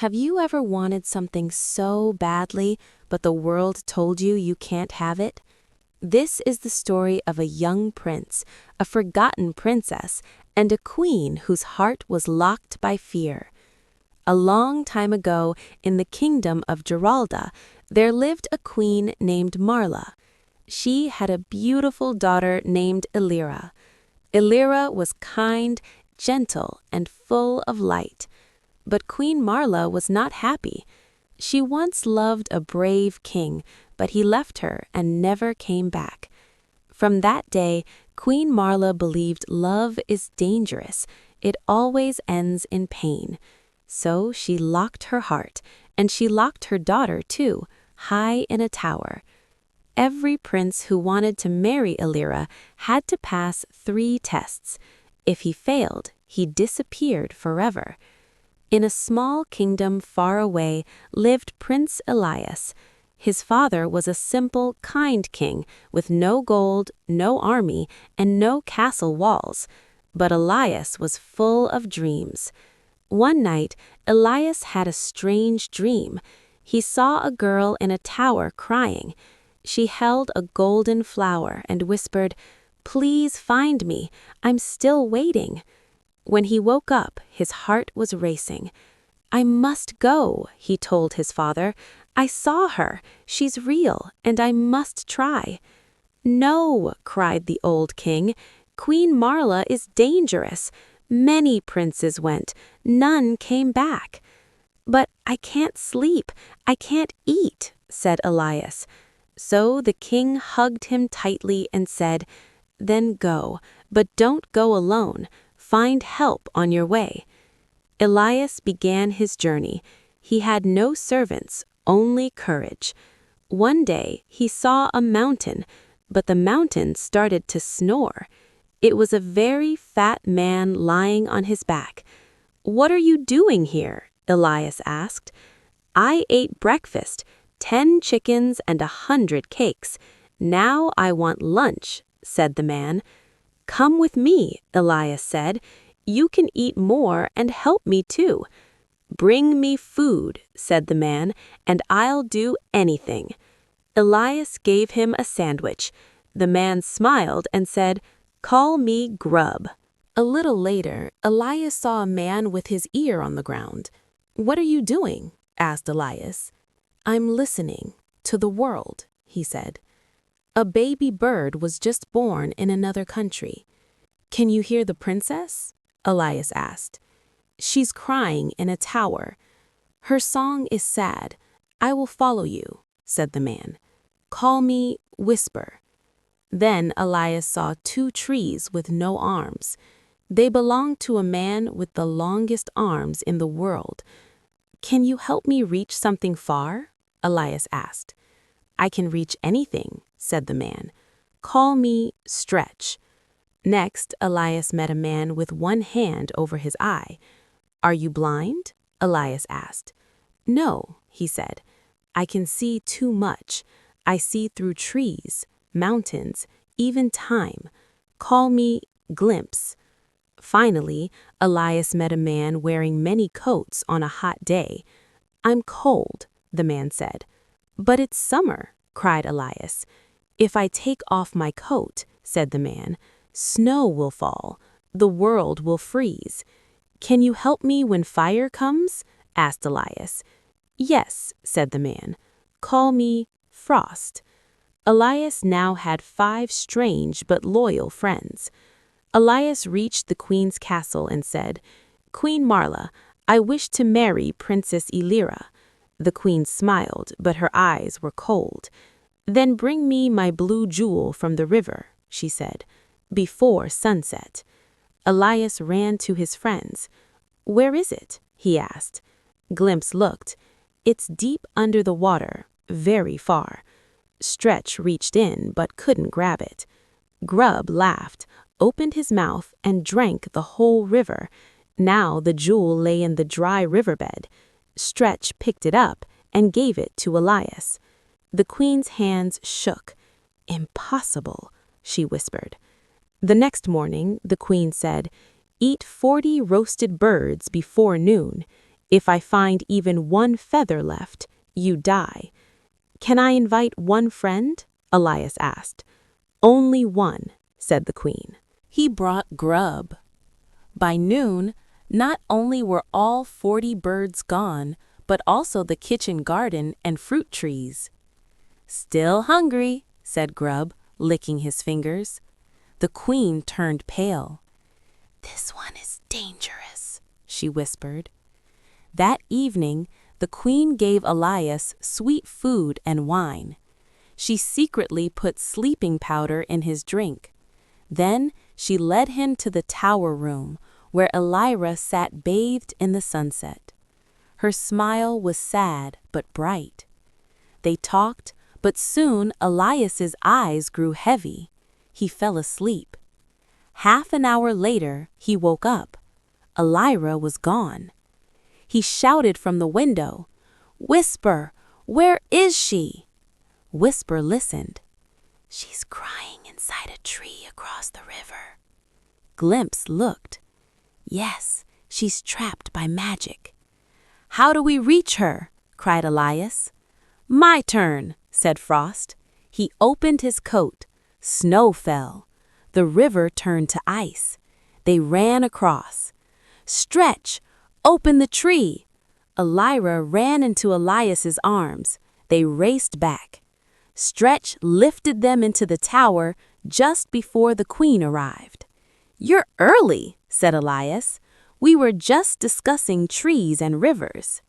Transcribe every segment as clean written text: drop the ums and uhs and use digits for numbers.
Have you ever wanted something so badly, but the world told you you can't have it? This is the story of a young prince, a forgotten princess, and a queen whose heart was locked by fear. A long time ago, in the kingdom of Geralda, there lived a queen named Marla. She had a beautiful daughter named Elira. Elira was kind, gentle, and full of light. But Queen Marla was not happy. She once loved a brave king, but he left her and never came back. From that day, Queen Marla believed love is dangerous. It always ends in pain. So she locked her heart, and she locked her daughter too, high in a tower. Every prince who wanted to marry Elira had to pass 3 tests. If he failed, he disappeared forever. In a small kingdom far away lived Prince Elias. His father was a simple, kind king with no gold, no army, and no castle walls. But Elias was full of dreams. One night, Elias had a strange dream. He saw a girl in a tower crying. She held a golden flower and whispered, "Please find me. I'm still waiting." When he woke up, his heart was racing. "I must go," he told his father. "I saw her. She's real, and I must try." "No," cried the old king. "Queen Marla is dangerous. Many princes went. None came back." "But I can't sleep. I can't eat," said Elias. So the king hugged him tightly and said, "Then go, but don't go alone. Find help on your way." Elias began his journey. He had no servants, only courage. One day he saw a mountain, but the mountain started to snore. It was a very fat man lying on his back. "What are you doing here?" Elias asked. "I ate breakfast, 10 chickens and 100 cakes. Now I want lunch," said the man. "Come with me," Elias said. "You can eat more and help me too." "Bring me food," said the man, "and I'll do anything." Elias gave him a sandwich. The man smiled and said, "Call me Grub." A little later, Elias saw a man with his ear on the ground. "What are you doing?" asked Elias. "I'm listening to the world," he said. A baby bird was just born in another country. "Can you hear the princess?" Elias asked. "She's crying in a tower. Her song is sad. I will follow you," said the man. "Call me Whisper." Then Elias saw 2 trees with no arms. They belonged to a man with the longest arms in the world. "Can you help me reach something far?" Elias asked. "I can reach anything," said the man. "Call me Stretch." Next, Elias met a man with one hand over his eye. "Are you blind?" Elias asked. "No," he said. "I can see too much. I see through trees, mountains, even time. Call me Glimpse." Finally, Elias met a man wearing many coats on a hot day. "I'm cold," the man said. "But it's summer," cried Elias. "If I take off my coat," said the man, "snow will fall. The world will freeze." "Can you help me when fire comes?" asked Elias. "Yes," said the man. "Call me Frost." Elias now had 5 strange but loyal friends. Elias reached the queen's castle and said, "Queen Marla, I wish to marry Princess Elira." The queen smiled, but her eyes were cold. "Then bring me my blue jewel from the river," she said, "before sunset." Elias ran to his friends. "Where is it?" he asked. Glimpse looked. "It's deep under the water, very far." Stretch reached in but couldn't grab it. Grub laughed, opened his mouth, and drank the whole river. Now the jewel lay in the dry riverbed. Stretch picked it up and gave it to Elias. The queen's hands shook. "Impossible," she whispered. The next morning, the queen said, "Eat 40 roasted birds before noon. If I find even one feather left, you die. Can I invite one friend? Elias asked. Only one, said the queen. He brought grub. By noon, not only were all 40 birds gone, but also the kitchen garden and fruit trees. Still hungry, said Grub, licking his fingers. The queen turned pale. This one is dangerous, she whispered. That evening, the queen gave Elias sweet food and wine. She secretly put sleeping powder in his drink. Then she led him to the tower room, where Elira sat bathed in the sunset. Her smile was sad but bright. They talked, but soon Elias's eyes grew heavy. He fell asleep. Half an hour later, he woke up. Elira was gone. He shouted from the window, "Whisper, where is she?" Whisper listened. She's crying inside a tree across the river. Glimpse looked. Yes, she's trapped by magic. How do we reach her? Cried Elias. My turn, said Frost. He opened his coat. Snow fell. The river turned to ice. They ran across. Stretch! Open the tree! Elira ran into Elias's arms. They raced back. Stretch lifted them into the tower just before the queen arrived. You're early, said Elias. We were just discussing trees and rivers.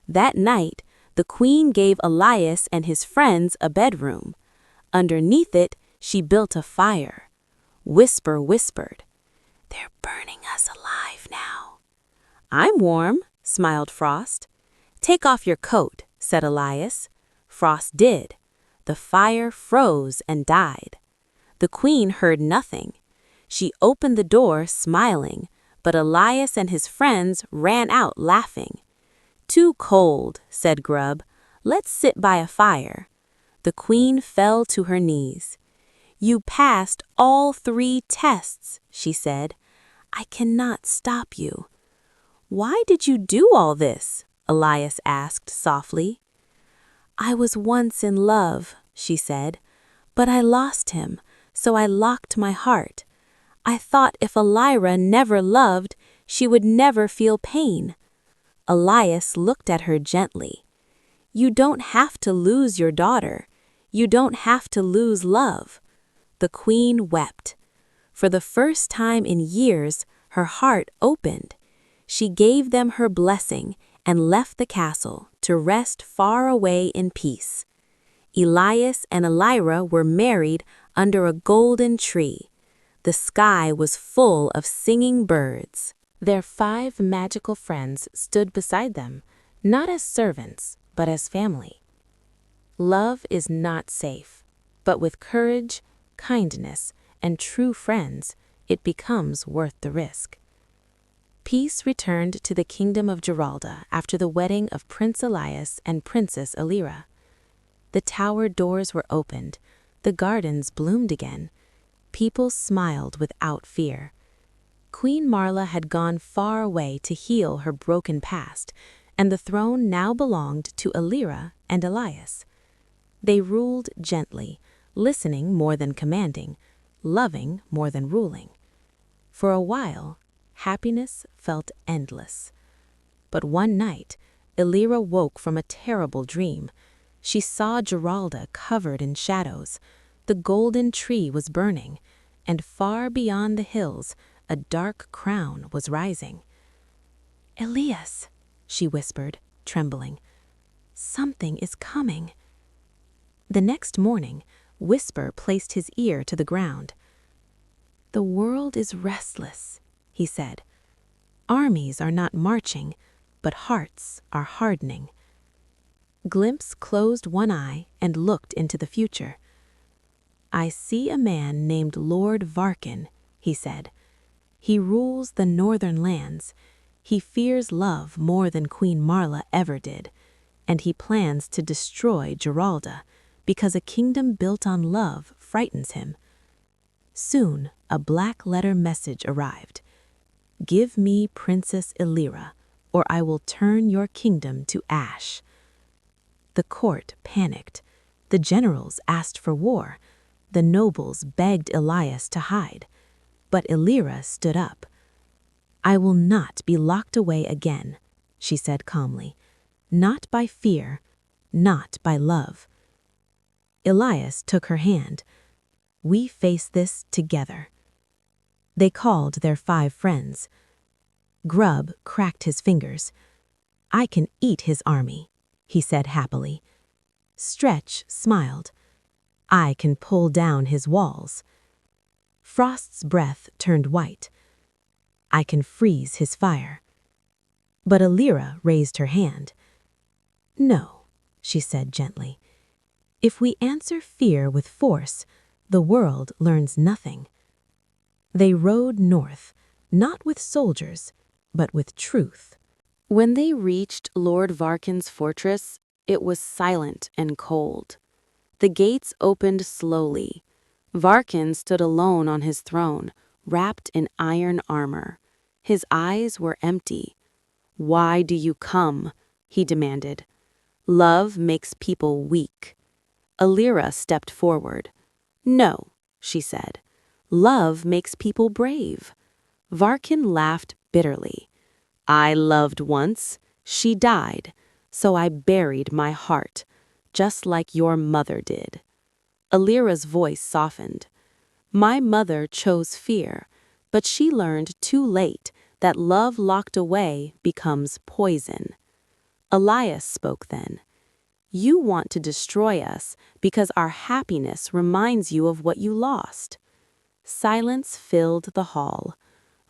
That night, the queen gave Elias and his friends a bedroom. Underneath it, she built a fire. Whisper whispered, "They're burning us alive now." I'm warm, smiled Frost. Take off your coat, said Elias. Frost did. The fire froze and died. The queen heard nothing. She opened the door, smiling, but Elias and his friends ran out laughing. Too cold, said Grub. Let's sit by a fire. The queen fell to her knees. You passed all 3 tests, she said. I cannot stop you. Why did you do all this? Elias asked softly. I was once in love, she said, but I lost him, so I locked my heart. I thought if Elira never loved, she would never feel pain. Elias looked at her gently. You don't have to lose your daughter. You don't have to lose love. The queen wept. For the first time in years, her heart opened. She gave them her blessing and left the castle to rest far away in peace. Elias and Elira were married under a golden tree. The sky was full of singing birds. Their 5 magical friends stood beside them, not as servants, but as family. Love is not safe, but with courage, kindness, and true friends, it becomes worth the risk. Peace returned to the kingdom of Giralda after the wedding of Prince Elias and Princess Elira. The tower doors were opened, the gardens bloomed again. People smiled without fear. Queen Marla had gone far away to heal her broken past, and the throne now belonged to Elira and Elias. They ruled gently, listening more than commanding, loving more than ruling. For a while, happiness felt endless. But one night, Elira woke from a terrible dream. She saw Giralda covered in shadows. The golden tree was burning, and far beyond the hills, a dark crown was rising. Elias, she whispered, trembling. Something is coming. The next morning, Whisper placed his ear to the ground. The world is restless, he said. Armies are not marching, but hearts are hardening. Glimpse closed one eye and looked into the future. I see a man named Lord Varkin, he said. He rules the northern lands. He fears love more than Queen Marla ever did, and he plans to destroy Giralda, because a kingdom built on love frightens him. Soon, a black letter message arrived. Give me Princess Elira, or I will turn your kingdom to ash." The court panicked. The generals asked for war. The nobles begged Elias to hide. But Elira stood up. "I will not be locked away again," she said calmly. "Not by fear, not by love." Elias took her hand. "We face this together." They called their 5 friends. Grub cracked his fingers. "I can eat his army," he said happily. Stretch smiled. "I can pull down his walls." Frost's breath turned white. "I can freeze his fire." But Elira raised her hand. "No," she said gently. "If we answer fear with force, the world learns nothing." They rode north, not with soldiers, but with truth. When they reached Lord Varkin's fortress, it was silent and cold. The gates opened slowly. Varkin stood alone on his throne, wrapped in iron armor. His eyes were empty. "Why do you come?" he demanded. "Love makes people weak." Elira stepped forward. "No," she said. "Love makes people brave." Varkin laughed bitterly. "I loved once. She died. So I buried my heart, just like your mother did." Elira's voice softened. "My mother chose fear, but she learned too late that love locked away becomes poison." Elias spoke then. "You want to destroy us because our happiness reminds you of what you lost." Silence filled the hall.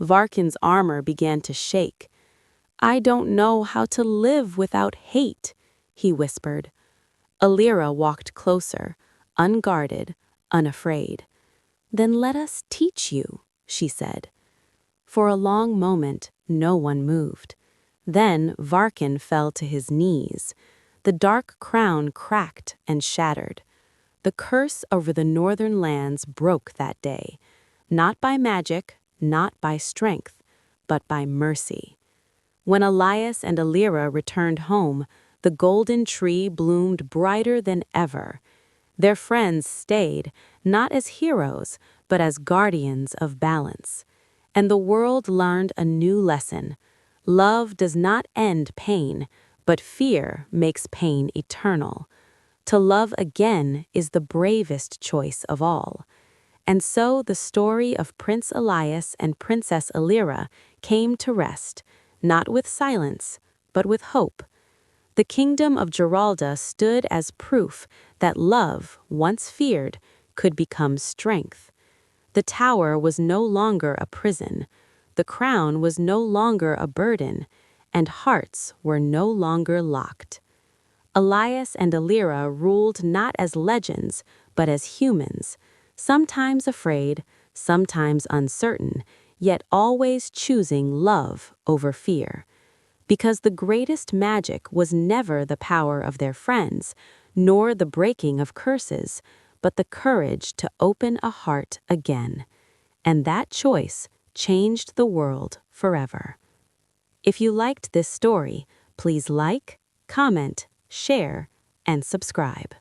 Varkin's armor began to shake. "I don't know how to live without hate," he whispered. Elira walked closer, unguarded, unafraid. "Then let us teach you," she said. For a long moment, no one moved. Then Varkin fell to his knees. The dark crown cracked and shattered. The curse over the northern lands broke that day, not by magic, not by strength, but by mercy. When Elias and Elira returned home, the golden tree bloomed brighter than ever. Their friends stayed, not as heroes, but as guardians of balance. And the world learned a new lesson. Love does not end pain, but fear makes pain eternal. To love again is the bravest choice of all. And so the story of Prince Elias and Princess Elira came to rest, not with silence, but with hope. The kingdom of Geralda stood as proof that love, once feared, could become strength. The tower was no longer a prison, the crown was no longer a burden, and hearts were no longer locked. Elias and Elira ruled not as legends, but as humans, sometimes afraid, sometimes uncertain, yet always choosing love over fear. Because the greatest magic was never the power of their friends, nor the breaking of curses, but the courage to open a heart again. And that choice changed the world forever. If you liked this story, please like, comment, share, and subscribe.